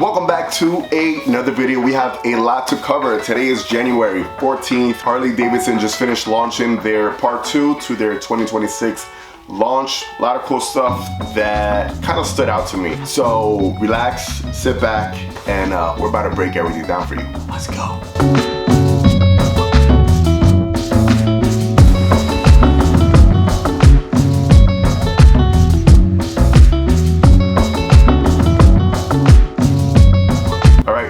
Welcome back to another video. We have a lot to cover. Today is January 14th. Harley Davidson just finished launching their part 2 to their 2026 launch. A lot of cool stuff that kind of stood out to me. So relax, sit back, and we're about to break everything down for you. Let's go.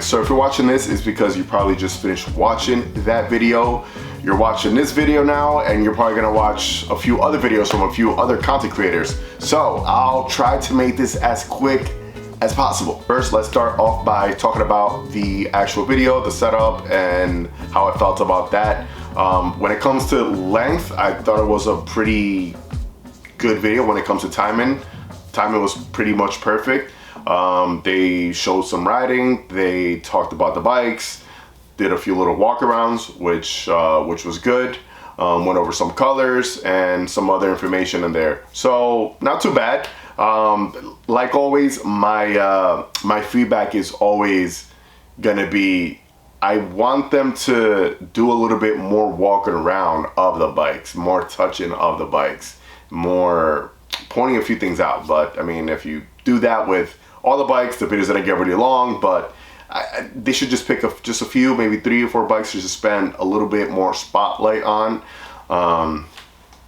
So if you're watching this, it's because you probably just finished watching that video. You're watching this video now, and you're probably gonna watch a few other videos from a few other content creators. So I'll try to make this as quick as possible. First, let's start off by talking about the actual video, the setup, and how I felt about that. When it comes to length, I thought it was a pretty good video. When it comes to timing was pretty much perfect. They showed some riding, they talked about the bikes, did a few little walkarounds, which was good. Went over some colors and some other information in there. So not too bad. Like always, my feedback is always gonna be, I want them to do a little bit more walking around of the bikes, more touching of the bikes, more pointing a few things out. But I mean, if you do that with all the bikes, the videos that I get really long, but they should just pick just a few, maybe 3 or 4 bikes to just spend a little bit more spotlight on.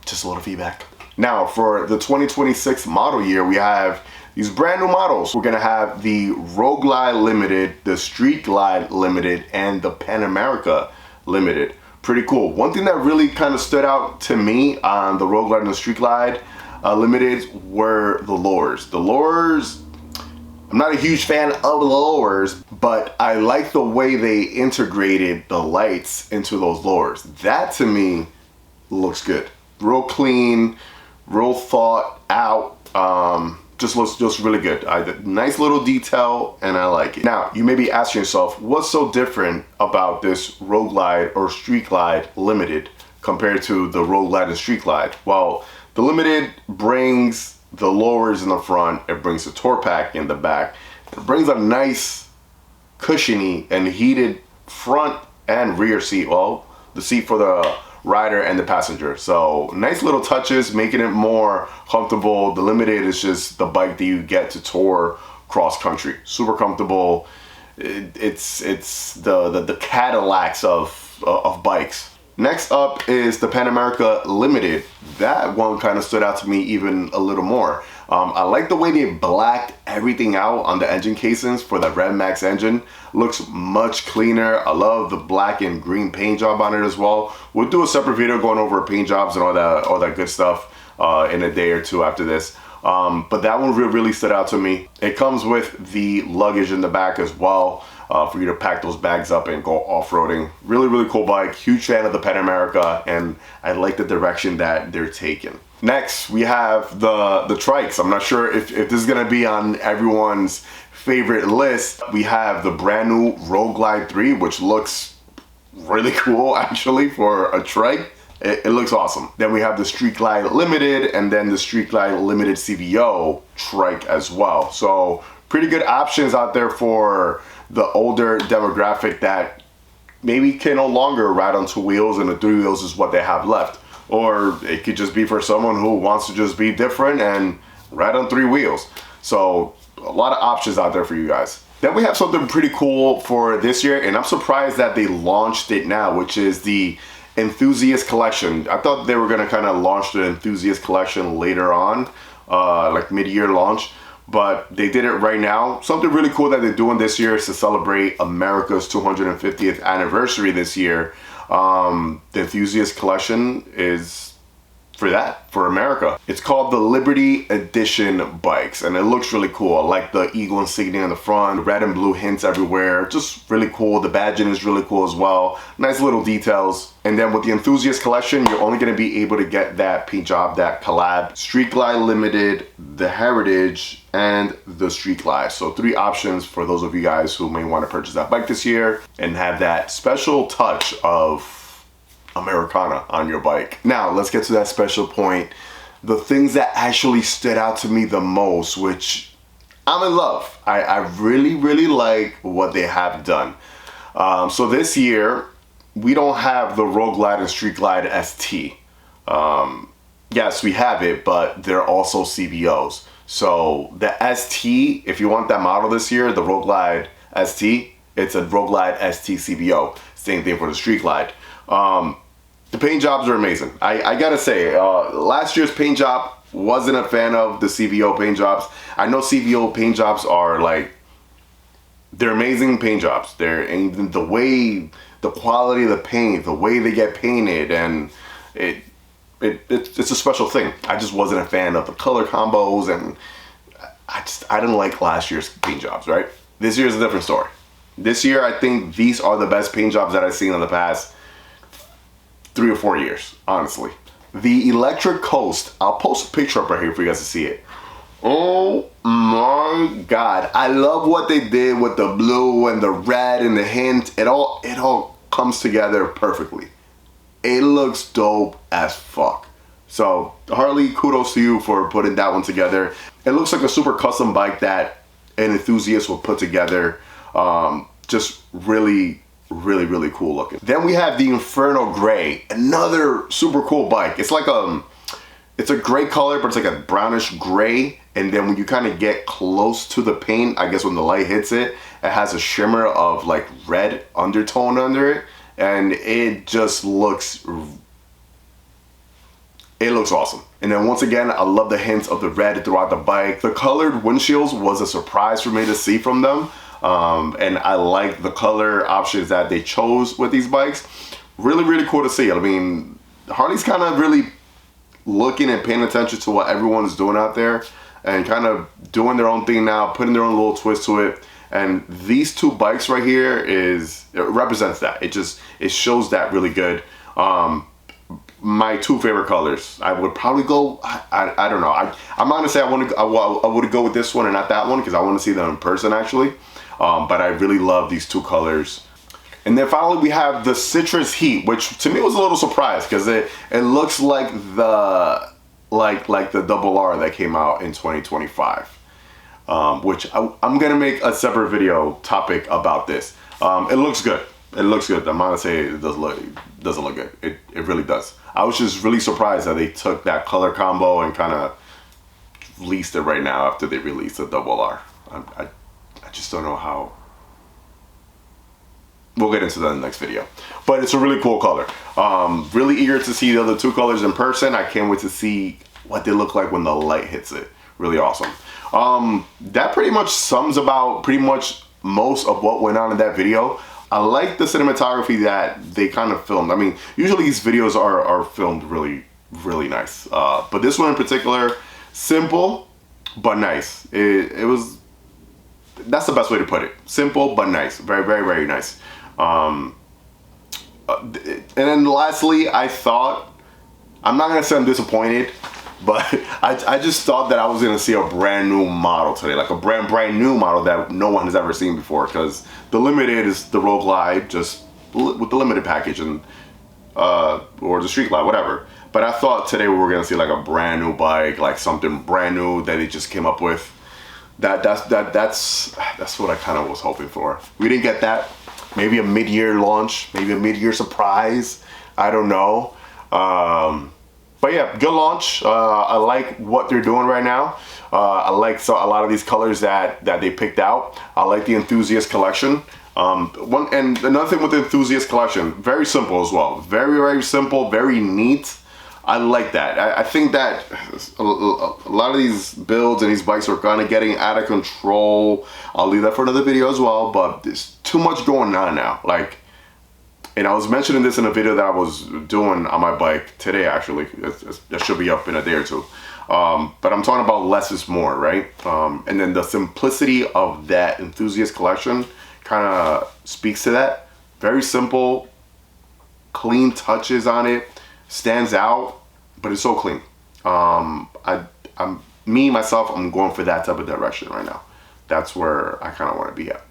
Just a little feedback. Now for the 2026 model year, we have these brand new models. We're gonna have the Road Glide Limited, the Street Glide Limited, and the Pan America Limited. Pretty cool. One thing that really kind of stood out to me on the Road Glide and the Street Glide Limited were the lowers. The lowers, I'm not a huge fan of the lowers, but I like the way they integrated the lights into those lowers. That to me looks good. Real clean, real thought out. Just looks just really good. Nice little detail, and I like it. Now, you may be asking yourself, what's so different about this Road Glide or Street Glide Limited compared to the Road Glide and Street Glide? Well, the Limited brings the lowers in the front, it brings the tour pack in the back. It brings a nice cushiony and heated front and rear seat. Well, the seat for the rider and the passenger. So nice little touches, making it more comfortable. The Limited is just the bike that you get to tour cross country. Super comfortable. It's the Cadillacs of bikes. Next up is the Pan America Limited. That one kind of stood out to me even a little more. I like the way they blacked everything out on the engine casings for the Red Max engine. Looks much cleaner. I love the black and green paint job on it as well. We'll do a separate video going over paint jobs and all that good stuff in a day or two after this. But that one really stood out to me. It comes with the luggage in the back as well. For you to pack those bags up and go off-roading. Really, really cool bike. Huge fan of the Pan America, and I like the direction that they're taking. Next, we have the trikes. I'm not sure if this is gonna be on everyone's favorite list. We have the brand new Road Glide 3, which looks really cool actually for a trike. It looks awesome. Then we have the Street Glide Limited, and then the Street Glide Limited CVO trike as well. So pretty good options out there for the older demographic that maybe can no longer ride on 2 wheels, and the 3 wheels is what they have left. Or it could just be for someone who wants to just be different and ride on 3 wheels. So a lot of options out there for you guys. Then we have something pretty cool for this year, and I'm surprised that they launched it now, which is the Enthusiast collection. I thought they were gonna kind of launch the Enthusiast collection later on, like mid-year launch. But they did it right now. Something really cool that they're doing this year is to celebrate America's 250th anniversary this year. The Enthusiast collection is for that, for America. It's called the Liberty Edition bikes, and it looks really cool. I like the eagle insignia on the front, red and blue hints everywhere. Just really cool. The badging is really cool as well. Nice little details. And then with the Enthusiast collection, you're only gonna be able to get that paint job, that collab, Street Glide Limited, the Heritage, and the Street Glide. So 3 options for those of you guys who may want to purchase that bike this year and have that special touch of Americana on your bike. Now let's get to that special point. The things that actually stood out to me the most, which I'm in love. I really like what they have done. So this year, we don't have the Road Glide and Street Glide ST. Yes, we have it, but they're also CVOs. So the ST, if you want that model this year, the Road Glide ST, it's a Road Glide ST CVO. Same thing for the Street Glide. The paint jobs are amazing. I gotta say, last year's paint job, wasn't a fan of the CVO paint jobs. I know CVO paint jobs are like, they're amazing paint jobs. And the way, the quality of the paint, the way they get painted, and it's a special thing. I just wasn't a fan of the color combos, and I didn't like last year's paint jobs, right? This year's a different story. This year, I think these are the best paint jobs that I've seen in the past 3 or 4 years, honestly. The Electric Coast, I'll post a picture up right here for you guys to see it. Oh my God. I love what they did with the blue and the red and the hint. It all comes together perfectly. It looks dope as fuck. So Harley, kudos to you for putting that one together. It looks like a super custom bike that an enthusiast will put together. Just really cool looking. Then we have the Inferno Gray, another super cool bike. It's like it's a gray color, but it's like a brownish gray. And then when you kind of get close to the paint, I guess when the light hits it, it has a shimmer of like red undertone under it. And it just looks, awesome. And then once again, I love the hints of the red throughout the bike. The colored windshields was a surprise for me to see from them. And I like the color options that they chose with these bikes. Really cool to see. I mean, Harley's kind of really looking and paying attention to what everyone's doing out there and kind of doing their own thing now, putting their own little twist to it. And these two bikes right here it represents that. It shows that really good. My two favorite colors, I would probably go, I don't know. I'm not gonna say I would go with this one and not that one because I want to see them in person actually. But I really love these two colors. And then finally we have the Citrus Heat, which to me was a little surprise because it looks like the double R that came out in 2025. Which I'm gonna make a separate video topic about this. It looks good. It looks good. I'm not gonna say it doesn't look good. It really does. I was just really surprised that they took that color combo and kind of released it right now after they released the double R. I just don't know how. We'll get into that in the next video. But it's a really cool color. Really eager to see the other two colors in person. I can't wait to see what they look like when the light hits it. Really awesome. That pretty much sums about pretty much most of what went on in that video. I like the cinematography that they kind of filmed. I mean, usually these videos are filmed really nice. But this one in particular, simple but nice. That's the best way to put it. Simple but nice. Very nice. And then lastly, I'm not gonna say I'm disappointed, but I just thought that I was gonna see a brand new model today, like a brand new model that no one has ever seen before, because the limited is the Road Glide, just with the limited package, and or the Street Glide, whatever. But I thought today we were gonna see like a brand new bike, like something brand new that they just came up with. That's what I kind of was hoping for. We didn't get that. Maybe a mid-year launch, maybe a mid-year surprise. I don't know. But yeah, good launch. I like what they're doing right now. I like a lot of these colors that they picked out. I like the Enthusiast collection. And another thing with the Enthusiast collection, very simple as well. Very simple, very neat. I like that. I think that a lot of these builds and these bikes are kind of getting out of control. I'll leave that for another video as well, but there's too much going on now. Like, and I was mentioning this in a video that I was doing on my bike today, actually. That should be up in a day or two. But I'm talking about less is more, right? And then the simplicity of that Enthusiast collection kind of speaks to that. Very simple, clean touches on it. Stands out, but it's so clean. I'm going for that type of direction right now. That's where I kind of want to be at.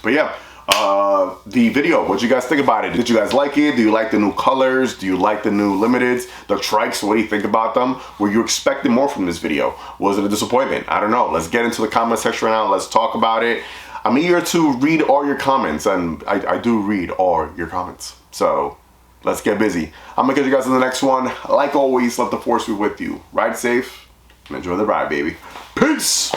But yeah, the video. What you guys think about it? Did you guys like it? Do you like the new colors? Do you like the new limiteds? The trikes, what do you think about them? Were you expecting more from this video? Was it a disappointment? I don't know. Let's get into the comment section right now. Let's talk about it. I'm eager to read all your comments, and I do read all your comments. So let's get busy. I'm gonna catch you guys in the next one. Like always, let the force be with you. Ride safe and enjoy the ride, baby. Peace!